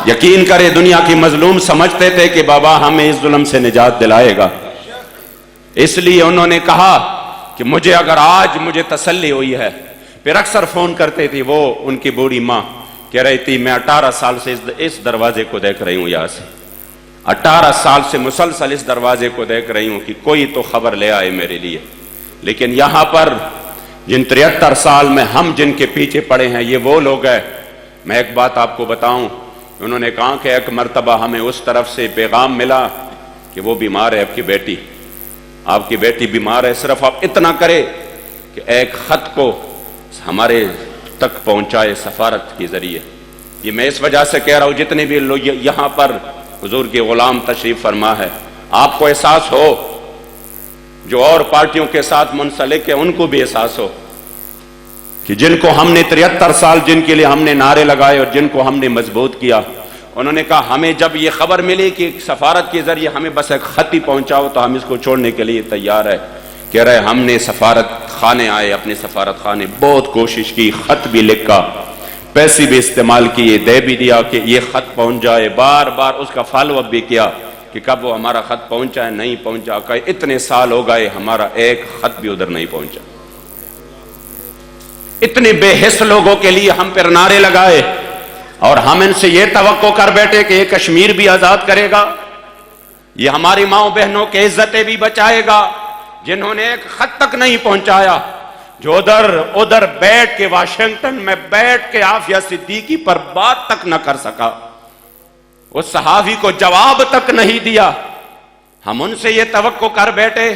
یقین کرے دنیا کی مظلوم سمجھتے تھے کہ بابا ہمیں اس ظلم سے نجات دلائے گا، اس لیے انہوں نے کہا کہ مجھے اگر آج مجھے تسلی ہوئی ہے۔ پھر اکثر فون کرتے تھی وہ، ان کی بوڑھی ماں کہہ رہی تھی میں 18 سال سے اس دروازے کو دیکھ رہی ہوں، یہاں سے 18 سال سے مسلسل اس دروازے کو دیکھ رہی ہوں کہ کوئی تو خبر لے آئے میرے لیے، لیکن یہاں پر جن 73 سال میں ہم جن کے پیچھے پڑے ہیں یہ وہ لوگ ہیں۔ میں ایک بات آپ کو بتاؤں، انہوں نے کہا کہ ایک مرتبہ ہمیں اس طرف سے پیغام ملا کہ وہ بیمار ہے، آپ کی بیٹی بیمار ہے، صرف آپ اتنا کرے کہ ایک خط کو ہمارے تک پہنچائے سفارت کے ذریعے۔ یہ میں اس وجہ سے کہہ رہا ہوں جتنے بھی لوگ یہاں پر حضور کے غلام تشریف فرما ہے، آپ کو احساس ہو، جو اور پارٹیوں کے ساتھ منسلک ہے ان کو بھی احساس ہو کہ جن کو ہم نے 73 سال جن کے لیے ہم نے نعرے لگائے اور جن کو ہم نے مضبوط کیا، انہوں نے کہا ہمیں جب یہ خبر ملی کہ سفارت کے ذریعے ہمیں بس ایک خط ہی پہنچاؤ تو ہم اس کو چھوڑنے کے لیے تیار ہے۔ کہہ رہے ہم نے سفارت خانے آئے، اپنے سفارت خانے بہت کوشش کی، خط بھی لکھا، پیسے بھی استعمال کیے، دے بھی دیا کہ یہ خط پہنچ جائے، بار بار اس کا فالو اپ بھی کیا کہ کب وہ ہمارا خط پہنچا ہے، نہیں پہنچا، کہ اتنے سال ہو گئے ہمارا ایک خط بھی ادھر نہیں پہنچا۔ اتنے بے حس لوگوں کے لیے ہم پر نعرے لگائے اور ہم ان سے یہ توقع کر بیٹھے کہ یہ کشمیر بھی آزاد کرے گا، یہ ہماری ماؤں بہنوں کے عزتیں بھی بچائے گا، جنہوں نے ایک خط تک نہیں پہنچایا، جو ادھر بیٹھ کے واشنگٹن میں بیٹھ کے عافیہ صدیقی پر بات تک نہ کر سکا، اس صحافی کو جواب تک نہیں دیا۔ ہم ان سے یہ توقع کر بیٹھے،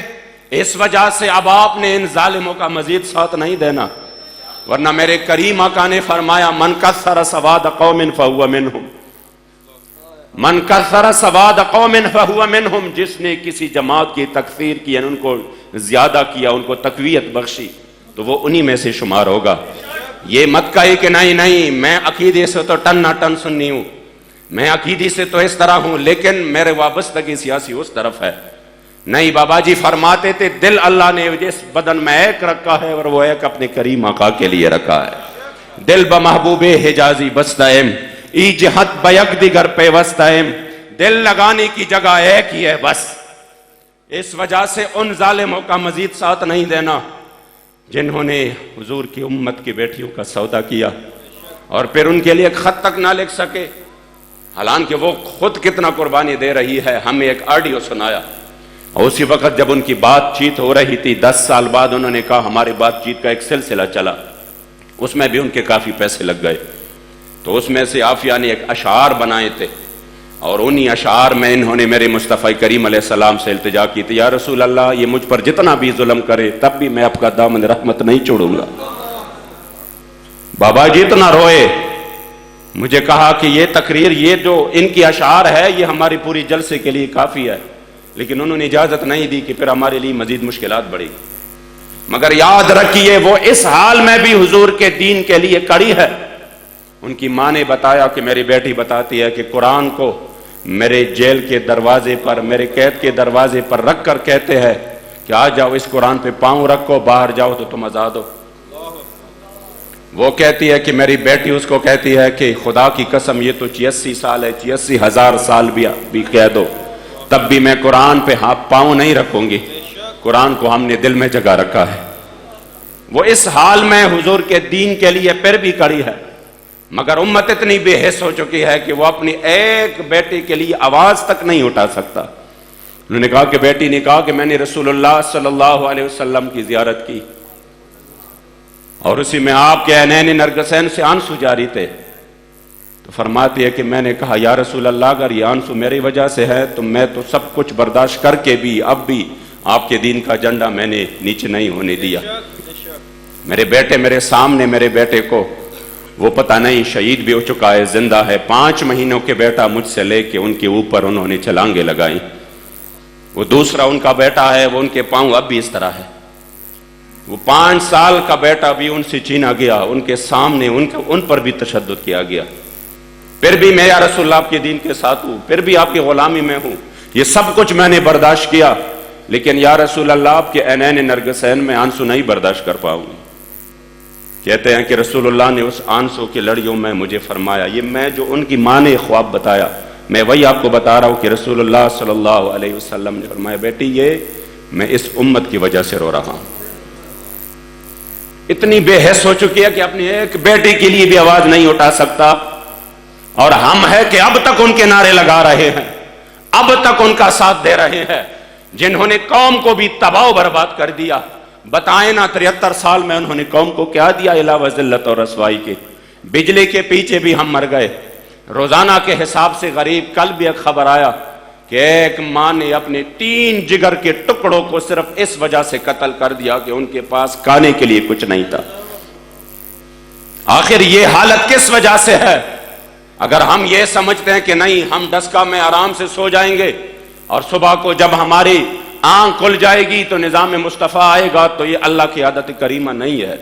اس وجہ سے اب آپ نے ان ظالموں کا مزید ساتھ نہیں دینا، ورنہ میرے کریم آقا نے فرمایا من کثر سواد قوم فہو منہم، من کثر سواد قوم فہو منہم، جس نے کسی جماعت کی تکفیر کی، ان کو زیادہ کیا، ان کو تقویت بخشی، تو وہ انہی میں سے شمار ہوگا۔ یہ مت کہے کہ نہیں میں عقیدے سے تو ٹن نہ ٹن سنی ہوں، میں عقیدے سے تو اس طرح ہوں، لیکن میرے وابستگی سیاسی اس طرف ہے۔ نہیں، بابا جی فرماتے تھے دل اللہ نے جس بدن میں ایک رکھا ہے اور وہ ایک اپنے کریم آقا کے لیے رکھا ہے۔ دل بمحبوب حجازی بستائم، ای جہت بیک دیگر پیوستائم، دل لگانے کی جگہ ایک ہی ہے بس۔ اس وجہ سے ان ظالموں کا مزید ساتھ نہیں دینا جنہوں نے حضور کی امت کی بیٹیوں کا سودا کیا اور پھر ان کے لیے ایک خط تک نہ لکھ سکے، حالانکہ وہ خود کتنا قربانی دے رہی ہے۔ ہمیں ایک آڈیو سنایا اور اسی وقت جب ان کی بات چیت ہو رہی تھی، 10 سال بعد انہوں نے کہا ہماری بات چیت کا ایک سلسلہ چلا، اس میں بھی ان کے کافی پیسے لگ گئے، تو اس میں سے عافیہ نے ایک اشعار بنائے تھے اور انہی اشعار میں انہوں نے میرے مصطفیٰ کریم علیہ السلام سے التجا کی تھی، یا رسول اللہ یہ مجھ پر جتنا بھی ظلم کرے تب بھی میں آپ کا دامن رحمت نہیں چھوڑوں گا۔ بابا جی اتنا روئے، مجھے کہا کہ یہ تقریر، یہ جو ان کی اشعار ہے یہ ہماری پوری جلسے کے لیے کافی ہے، لیکن انہوں نے اجازت نہیں دی کہ پھر ہمارے لیے مزید مشکلات بڑھیں گی۔ مگر یاد رکھیے وہ اس حال میں بھی حضور کے دین کے لیے کڑی ہے۔ ان کی ماں نے بتایا کہ میری بیٹی بتاتی ہے کہ قرآن کو میرے جیل کے دروازے پر، میرے قید کے دروازے پر رکھ کر کہتے ہیں کہ آ جاؤ اس قرآن پہ پاؤں رکھو، باہر جاؤ تو تم آزاد ہو۔ وہ کہتی ہے کہ میری بیٹی اس کو کہتی ہے کہ خدا کی قسم یہ تو 86 سال ہے، 86,000 سال بھی قید ہو تب بھی میں قرآن پہ پاؤں نہیں رکھوں گی، قرآن کو ہم نے دل میں جگہ رکھا ہے۔ وہ اس حال میں حضور کے دین کے لیے پھر بھی کڑی ہے، مگر امت اتنی بے حس ہو چکی ہے کہ وہ اپنی ایک بیٹی کے لیے آواز تک نہیں اٹھا سکتا۔ انہوں نے کہا کہ بیٹی نے کہا کہ میں نے رسول اللہ صلی اللہ علیہ وسلم کی زیارت کی اور اسی میں آپ کے عینین نرگسین سے آنسو جاری تھے، تو فرماتی ہے کہ میں نے کہا یا رسول اللہ اگر یہ آنسو میری وجہ سے ہے تو میں تو سب کچھ برداشت کر کے بھی اب بھی آپ کے دین کا جھنڈا میں نے نیچے نہیں ہونے دیا۔ میرے بیٹے میرے سامنے، میرے بیٹے کو وہ پتہ نہیں شہید بھی ہو چکا ہے، زندہ ہے، 5 مہینوں کے بیٹا مجھ سے لے کے ان کے اوپر انہوں نے چھلانگیں لگائیں۔ وہ دوسرا ان کا بیٹا ہے، وہ ان کے پاؤں اب بھی اس طرح ہے۔ وہ 5 سال کا بیٹا بھی ان سے چھینا گیا، ان کے سامنے ان پر بھی تشدد کیا گیا۔ پھر بھی میں یا رسول اللہ آپ کے دین کے ساتھ ہوں، پھر بھی آپ کی غلامی میں ہوں، یہ سب کچھ میں نے برداشت کیا، لیکن یا رسول اللہ آپ کے عینین نرگسین میں آنسو نہیں برداشت کر پاؤں گی۔ کہتے ہیں کہ رسول اللہ نے اس آنسو کی لڑیوں میں مجھے فرمایا، یہ میں جو ان کی ماں نے خواب بتایا میں وہی آپ کو بتا رہا ہوں کہ رسول اللہ صلی اللہ علیہ وسلم نے فرمایا بیٹی یہ میں اس امت کی وجہ سے رو رہا ہوں۔ اتنی بے حس ہو چکی ہے کہ اپنی ایک بیٹی کے لیے بھی آواز نہیں اٹھا سکتا، اور ہم ہے کہ اب تک ان کے نعرے لگا رہے ہیں، اب تک ان کا ساتھ دے رہے ہیں، جنہوں نے قوم کو بھی تباہ و برباد کر دیا۔ بتائیں نا 73 سال میں انہوں نے قوم کو کیا دیا علاوہ ذلت اور رسوائی کے؟ بجلی کے پیچھے بھی ہم مر گئے، روزانہ کے حساب سے غریب۔ کل بھی ایک خبر آیا کہ ایک ماں نے اپنے 3 جگر کے ٹکڑوں کو صرف اس وجہ سے قتل کر دیا کہ ان کے پاس کھانے کے لیے کچھ نہیں تھا۔ آخر یہ حالت کس وجہ سے ہے؟ اگر ہم یہ سمجھتے ہیں کہ نہیں ہم ڈسکا میں آرام سے سو جائیں گے اور صبح کو جب ہماری آنکھ کھل جائے گی تو نظام مصطفیٰ آئے گا، تو یہ اللہ کی عادت کریمہ نہیں ہے۔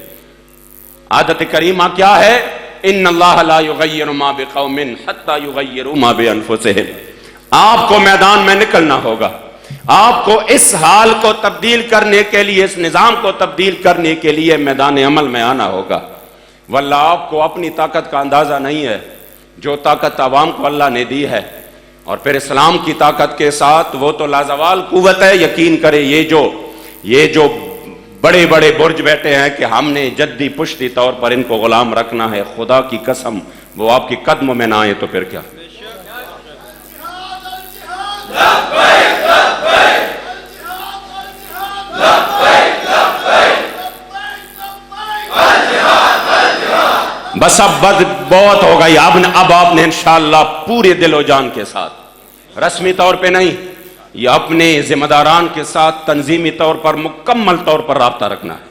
عادت کریمہ کیا ہے؟ ان اللہ لا یغیر ما بقوم حتی یغیروا ما بانفسہم۔ آپ کو میدان میں نکلنا ہوگا، آپ کو اس حال کو تبدیل کرنے کے لیے، اس نظام کو تبدیل کرنے کے لیے میدان عمل میں آنا ہوگا، واللہ آپ کو اپنی طاقت کا اندازہ نہیں ہے۔ جو طاقت عوام کو اللہ نے دی ہے اور پھر اسلام کی طاقت کے ساتھ، وہ تو لازوال قوت ہے۔ یقین کرے یہ جو بڑے بڑے برج بیٹھے ہیں کہ ہم نے جدی پشتی طور پر ان کو غلام رکھنا ہے، خدا کی قسم وہ آپ کی قدموں میں نہ آئے تو پھر کیا؟ بس اب بہت ہو گئی، اب آپ نے انشاءاللہ پورے دل و جان کے ساتھ، رسمی طور پہ نہیں، یہ اپنے ذمہ داران کے ساتھ تنظیمی طور پر مکمل طور پر رابطہ رکھنا ہے،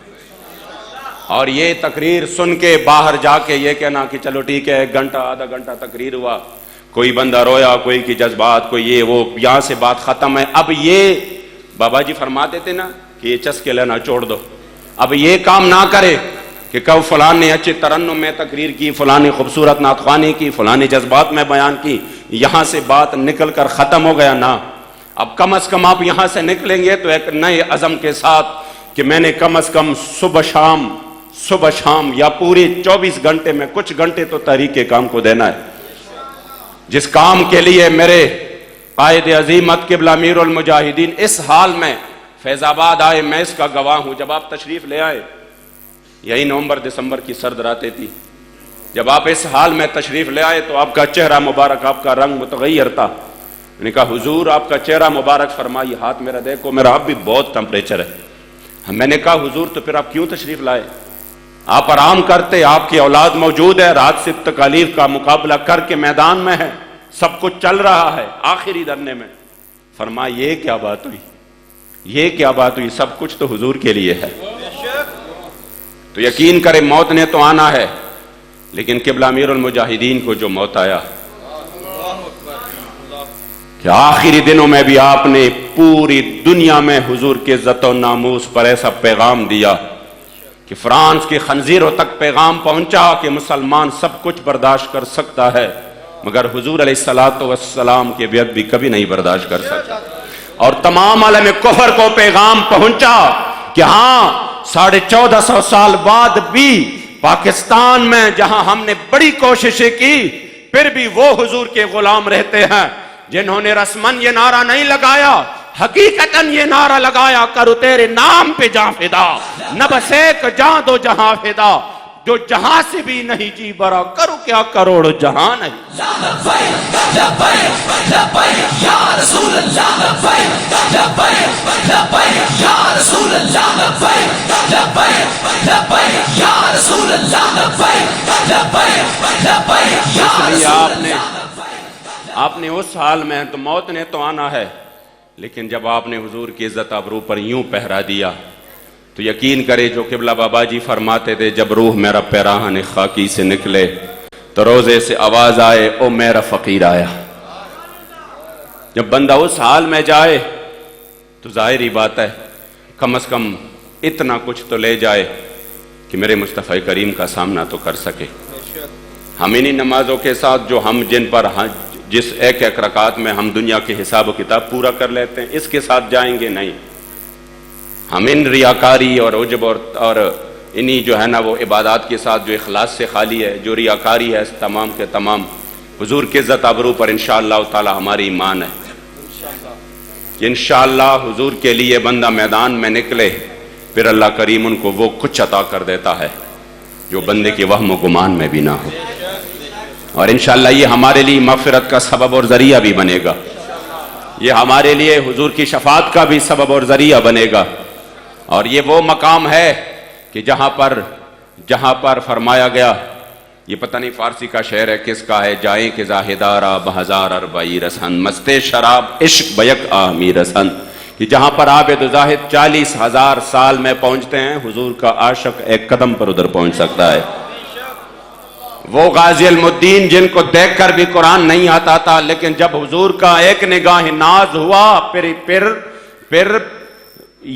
اور یہ تقریر سن کے باہر جا کے یہ کہنا کہ چلو ٹھیک ہے 1 گھنٹہ آدھا گھنٹہ تقریر ہوا، کوئی بندہ رویا، کوئی کی جذبات، کوئی یہ وہ، یہاں سے بات ختم ہے۔ اب یہ بابا جی فرماتے تھے نا کہ یہ چسکے لینا چھوڑ دو، اب یہ کام نہ کرے کہ کب فلان نے اچھے ترنم میں تقریر کی، فلان نے خوبصورت نعت خوانی کی، فلان نے جذبات میں بیان کی، یہاں سے بات نکل کر ختم ہو گیا نا۔ اب کم از کم آپ یہاں سے نکلیں گے تو ایک نئے عزم کے ساتھ کہ میں نے کم از کم صبح شام یا پورے 24 گھنٹے میں کچھ گھنٹے تو تحریک کے کام کو دینا ہے، جس کام کے لیے میرے قائد عظیمت قبلہ امیر المجاہدین اس حال میں فیض آباد آئے، میں اس کا گواہ ہوں۔ جب آپ تشریف لے آئے، یہی نومبر دسمبر کی سرد راتیں تھی، جب آپ اس حال میں تشریف لے آئے تو آپ کا چہرہ مبارک، آپ کا رنگ متغیر تھا۔ میں نے کہا حضور آپ کا چہرہ مبارک فرمائیے، ہاتھ میرا دیکھو، میرا اب بھی بہت ٹمپریچر ہے۔ میں نے کہا حضور تو پھر آپ کیوں تشریف لائے؟ آپ آرام کرتے، آپ کی اولاد موجود ہے، رات سے تکالیف کا مقابلہ کر کے میدان میں ہے، سب کچھ چل رہا ہے، آخری دھرنے میں فرمایا یہ کیا بات ہوئی، یہ کیا بات ہوئی، سب کچھ تو حضور کے لیے ہے۔ تو یقین کرے موت نے تو آنا ہے، لیکن قبلہ امیر المجاہدین کو جو موت آیا کہ آخری دنوں میں بھی آپ نے پوری دنیا میں حضور کے عزت و ناموس پر ایسا پیغام دیا کہ فرانس کے خنزیروں تک پیغام پہنچا کہ مسلمان سب کچھ برداشت کر سکتا ہے مگر حضور علیہ الصلوۃ والسلام کے بیعت بھی کبھی نہیں برداشت کر سکتا، اور تمام عالم کفر کو پیغام پہنچا کہ ہاں 1450 سال بعد بھی پاکستان میں جہاں ہم نے بڑی کوششیں کی پھر بھی وہ حضور کے غلام رہتے ہیں جنہوں نے رسمن یہ نعرہ نہیں لگایا، حقیقتاً یہ نعرہ لگایا کرو تیرے نام پہ جاں فدا، نہ بس ایک جاں دو جہاں فدا، جو جہاں سے بھی نہیں جی برا کرو کیا کروڑ جہاں نہیں۔ لبیک لبیک لبیک یا رسول اللہ، لبیک لبیک لبیک یا رسول اللہ، لبیک لبیک لبیک یا رسول اللہ، لبیک لبیک لبیک یا رسول اللہ۔ آپ نے اس حال میں تو موت نے تو آنا ہے، لیکن جب آپ نے حضور کی عزت آبرو پر یوں پہرا دیا تو یقین کرے جو قبلہ بابا جی فرماتے تھے جب روح میرا پیراہن خاکی سے نکلے تو روزے سے آواز آئے او میرا فقیر آیا۔ جب بندہ اس حال میں جائے تو ظاہری بات ہے کم از کم اتنا کچھ تو لے جائے کہ میرے مصطفی کریم کا سامنا تو کر سکے۔ ہم انہی نمازوں کے ساتھ جو ہم جن پر جس ایک ایک رکعت میں ہم دنیا کے حساب و کتاب پورا کر لیتے ہیں اس کے ساتھ جائیں گے نہیں، ہم ان ریاکاری اور عجب اور انہی جو ہے نا وہ عبادات کے ساتھ جو اخلاص سے خالی ہے، جو ریاکاری ہے تمام کے تمام حضور کے عزت آبرو پر انشاءاللہ تعالی ہماری ایمان ہے کہ انشاءاللہ حضور کے لیے بندہ میدان میں نکلے پھر اللہ کریم ان کو وہ کچھ عطا کر دیتا ہے جو بندے کے وہم و گمان میں بھی نہ ہو، اور انشاءاللہ یہ ہمارے لیے مغفرت کا سبب اور ذریعہ بھی بنے گا، یہ ہمارے لیے حضور کی شفاعت کا بھی سبب اور ذریعہ بنے گا، اور یہ وہ مقام ہے کہ جہاں پر فرمایا گیا، یہ پتہ نہیں فارسی کا شعر ہے کس کا ہے، جائیں کہ زاہدارا بہزار اربعی رسن مستے شراب عشق بیک آمی رسن، کہ جہاں پر عابد و زاہد 40,000 سال میں پہنچتے ہیں حضور کا عاشق ایک قدم پر ادھر پہنچ سکتا ہے۔ وہ غازی المدین جن کو دیکھ کر بھی قرآن نہیں آتا تھا لیکن جب حضور کا ایک نگاہ ناز ہوا پھر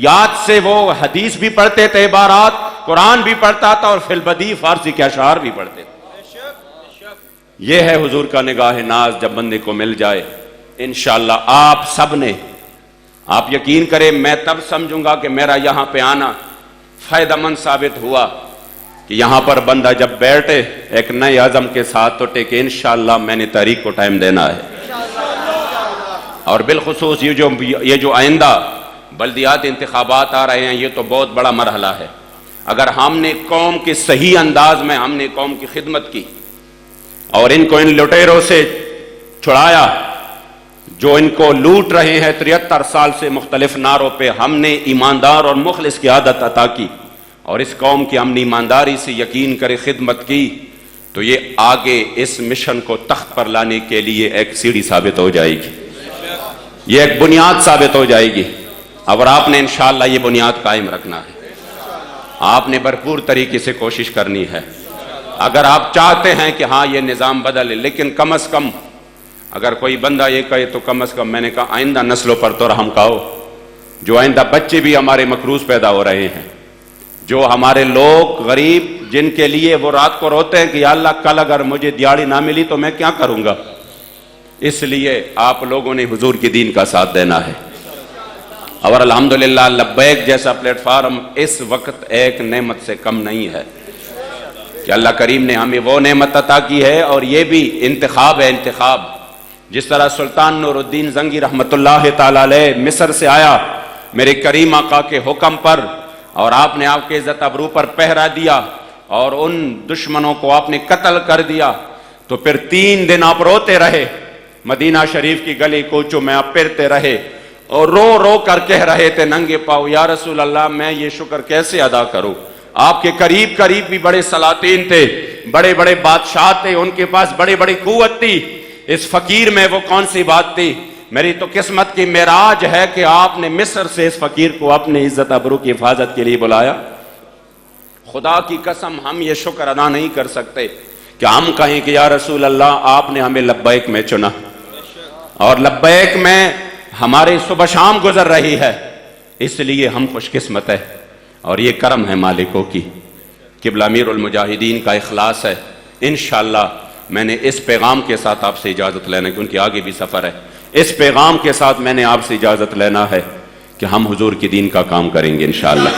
یاد سے وہ حدیث بھی پڑھتے تھے، عبارات قرآن بھی پڑھتا تھا اور فی البدیع فارسی کے اشعار بھی پڑھتے تھے۔ یہ ہے حضور کا نگاہ ناز جب بندے کو مل جائے انشاءاللہ آپ سب نے، آپ یقین کریں میں تب سمجھوں گا کہ میرا یہاں پہ آنا فائدہ مند ثابت ہوا کہ یہاں پر بندہ جب بیٹھے ایک نئے عزم کے ساتھ تو ٹیکے انشاءاللہ میں نے تحریک کو ٹائم دینا ہے، اور بالخصوص یہ جو آئندہ بلدیات انتخابات آ رہے ہیں یہ تو بہت بڑا مرحلہ ہے۔ اگر ہم نے قوم کے صحیح انداز میں ہم نے قوم کی خدمت کی اور ان کو ان لٹیروں سے چھڑایا جو ان کو لوٹ رہے ہیں 73 سال سے مختلف نعروں پہ، ہم نے ایماندار اور مخلص کی عادت عطا کی اور اس قوم کی ہم نے ایمانداری سے یقین کرے خدمت کی تو یہ آگے اس مشن کو تخت پر لانے کے لیے ایک سیڑھی ثابت ہو جائے گی، یہ ایک بنیاد ثابت ہو جائے گی، اور آپ نے انشاءاللہ یہ بنیاد قائم رکھنا ہے، آپ نے بھرپور طریقے سے کوشش کرنی ہے۔ اگر آپ چاہتے ہیں کہ ہاں یہ نظام بدلے، لیکن کم از کم اگر کوئی بندہ یہ کہے تو کم از کم میں نے کہا آئندہ نسلوں پر تو رحم کھاؤ، جو آئندہ بچے بھی ہمارے مقروض پیدا ہو رہے ہیں، جو ہمارے لوگ غریب جن کے لیے وہ رات کو روتے ہیں کہ یا اللہ کل اگر مجھے دیہڑی نہ ملی تو میں کیا کروں گا، اس لیے آپ لوگوں نے حضور کی دین کا ساتھ دینا ہے، اور الحمدللہ لبیک جیسا پلیٹ فارم اس وقت ایک نعمت سے کم نہیں ہے کہ اللہ کریم نے ہمیں وہ نعمت عطا کی ہے، اور یہ بھی انتخاب ہے، انتخاب جس طرح سلطان نور الدین زنگی رحمت اللہ تعالی علیہ مصر سے آیا میرے کریم آقا کے حکم پر، اور آپ نے آپ کے عزت ابرو پر پہرا دیا اور ان دشمنوں کو آپ نے قتل کر دیا، تو پھر 3 دن آپ روتے رہے، مدینہ شریف کی گلی کوچوں میں آپ پھرتے رہے اور رو رو کر کہہ رہے تھے ننگے پاؤں یا رسول اللہ میں یہ شکر کیسے ادا کروں۔ آپ کے قریب بھی بڑے سلاطین تھے، بڑے بڑے بادشاہ تھے، ان کے پاس بڑی بڑی قوت تھی، اس فقیر میں وہ کون سی بات تھی؟ میری تو قسمت کی معراج ہے کہ آپ نے مصر سے اس فقیر کو اپنے عزت ابرو کی حفاظت کے لیے بلایا۔ خدا کی قسم ہم یہ شکر ادا نہیں کر سکتے کہ ہم کہیں کہ یا رسول اللہ آپ نے ہمیں لبیک میں چنا، اور لبیک میں ہماری صبح شام گزر رہی ہے، اس لیے ہم خوش قسمت ہے، اور یہ کرم ہے مالکوں کی۔ قبلہ امیر المجاہدین کا اخلاص ہے۔ انشاءاللہ میں نے اس پیغام کے ساتھ آپ سے اجازت لینا ہے، کیونکہ آگے بھی سفر ہے، اس پیغام کے ساتھ میں نے آپ سے اجازت لینا ہے کہ ہم حضور کی دین کا کام کریں گے انشاءاللہ،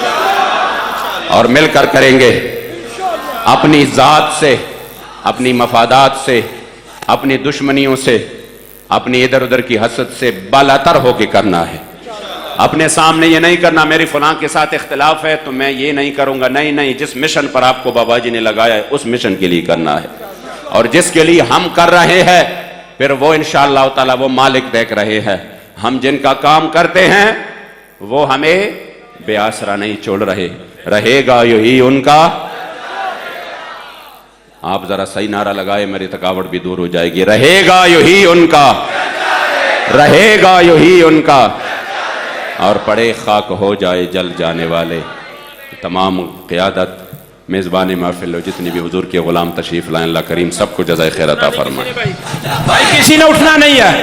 اور مل کر کریں گے، اپنی ذات سے، اپنی مفادات سے، اپنی دشمنیوں سے، اپنی ادھر ادھر کی حسد سے بالاتر ہو کے کرنا ہے۔ اپنے سامنے یہ نہیں کرنا میری فلاں کے ساتھ اختلاف ہے تو میں یہ نہیں کروں گا، نہیں، جس مشن پر آپ کو بابا جی نے لگایا ہے اس مشن کے لیے کرنا ہے، اور جس کے لیے ہم کر رہے ہیں پھر وہ انشاءاللہ تعالی وہ مالک دیکھ رہے ہیں۔ ہم جن کا کام کرتے ہیں وہ ہمیں بے آسرا نہیں چھوڑ رہے، رہے گا یہی ان کا۔ آپ ذرا صحیح نعرہ لگائے، میری تھکاوٹ بھی دور ہو جائے گی۔ رہے گا یہی ان کا، رہے گا یہی ان کا، اور پڑے خاک ہو جائے جل جانے والے۔ تمام قیادت، میزبان محفل، جتنی بھی حضور کے غلام تشریف لائیں، اللہ کریم سب کو جزائے خیر عطا فرمائے۔ کسی نے اٹھنا نہیں ہے۔